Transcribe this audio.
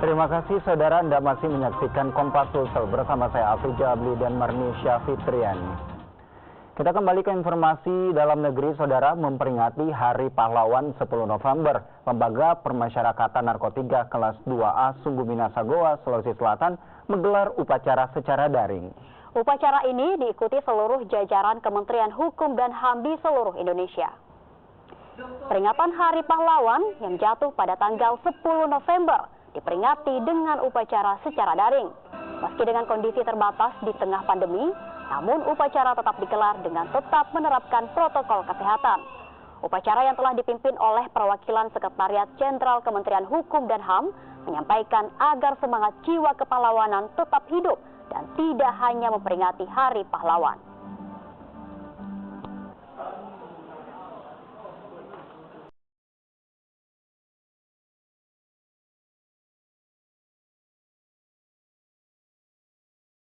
Terima kasih saudara, Anda masih menyaksikan Kompas Sulsel bersama saya Afi Jabli dan Marnisha Fitriani. Kita kembali ke informasi dalam negeri, saudara. Memperingati Hari Pahlawan 10 November, Lembaga Permasyarakatan Narkotika kelas 2A Sungguh Minasa Goa, Sulawesi Selatan menggelar upacara secara daring. Upacara ini diikuti seluruh jajaran Kementerian Hukum dan HAM di seluruh Indonesia. Peringatan Hari Pahlawan yang jatuh pada tanggal 10 November diperingati dengan upacara secara daring. Meski dengan kondisi terbatas di tengah pandemi, namun upacara tetap digelar dengan tetap menerapkan protokol kesehatan. Upacara yang telah dipimpin oleh perwakilan Sekretariat Jenderal Kementerian Hukum dan HAM menyampaikan agar semangat jiwa kepahlawanan tetap hidup dan tidak hanya memperingati Hari Pahlawan.